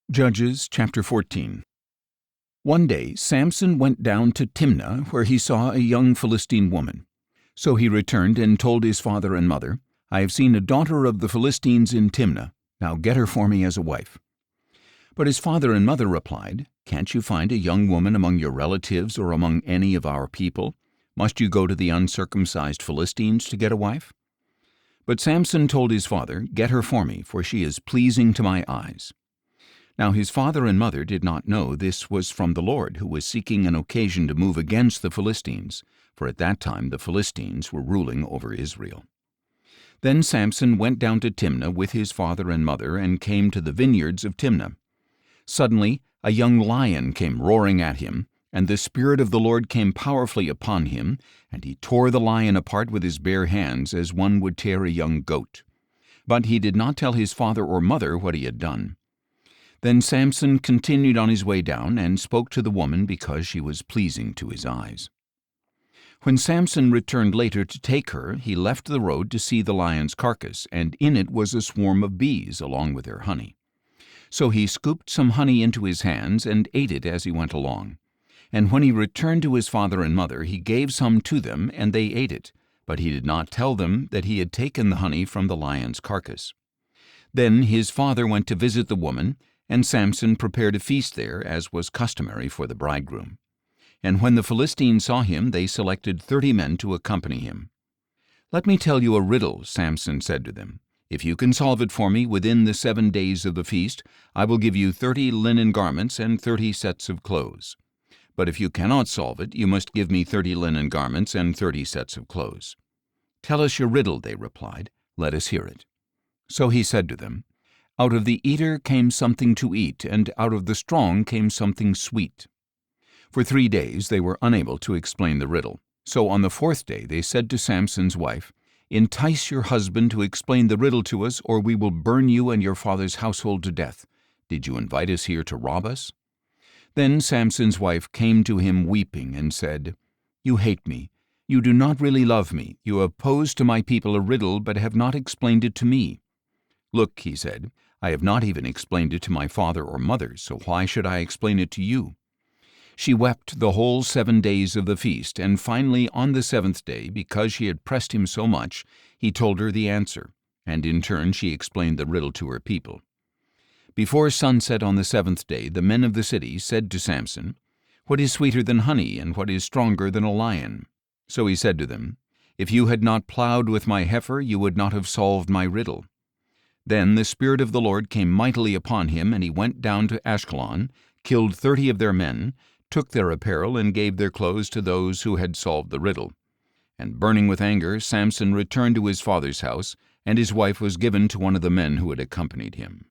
Judges chapter 14. One day Samson went down to Timnah, where he saw a young Philistine woman. So he returned and told his father and mother, "I have seen a daughter of the Philistines in Timnah. Now get her for me as a wife." But his father and mother replied, "Can't you find a young woman among your relatives or among any of our people? Must you go to the uncircumcised Philistines to get a wife?" But Samson told his father, "Get her for me, for she is pleasing to my eyes." Now his father and mother did not know this was from the Lord, who was seeking an occasion to move against the Philistines, for at that time the Philistines were ruling over Israel. Then Samson went down to Timnah with his father and mother and came to the vineyards of Timnah. Suddenly a young lion came roaring at him, and the Spirit of the Lord came powerfully upon him, and he tore the lion apart with his bare hands as one would tear a young goat. But he did not tell his father or mother what he had done. Then Samson continued on his way down and spoke to the woman because she was pleasing to his eyes. When Samson returned later to take her, he left the road to see the lion's carcass, and in it was a swarm of bees along with their honey. So he scooped some honey into his hands and ate it as he went along. And when he returned to his father and mother, he gave some to them, and they ate it, but he did not tell them that he had taken the honey from the lion's carcass. Then his father went to visit the woman, and Samson prepared a feast there, as was customary for the bridegroom. And when the Philistines saw him, they selected 30 men to accompany him. "Let me tell you a riddle," Samson said to them. "If you can solve it for me within the 7 days of the feast, I will give you 30 linen garments and 30 sets of clothes. But if you cannot solve it, you must give me 30 linen garments and 30 sets of clothes." "Tell us your riddle," they replied. "Let us hear it." So he said to them, "Out of the eater came something to eat, and out of the strong came something sweet." For 3 days they were unable to explain the riddle. So on the 4th day they said to Samson's wife, "Entice your husband to explain the riddle to us, or we will burn you and your father's household to death. Did you invite us here to rob us?" Then Samson's wife came to him weeping and said, "You hate me. You do not really love me. You have posed to my people a riddle, but have not explained it to me." "Look," he said, "I have not even explained it to my father or mother, so why should I explain it to you?" She wept the whole 7 days of the feast, and finally on the 7th day, because she had pressed him so much, he told her the answer, and in turn she explained the riddle to her people. Before sunset on the 7th day, the men of the city said to Samson, "What is sweeter than honey, and what is stronger than a lion?" So he said to them, "If you had not plowed with my heifer, you would not have solved my riddle." Then the Spirit of the Lord came mightily upon him, and he went down to Ashkelon, killed 30 of their men, took their apparel, and gave their clothes to those who had solved the riddle. And burning with anger, Samson returned to his father's house, and his wife was given to one of the men who had accompanied him.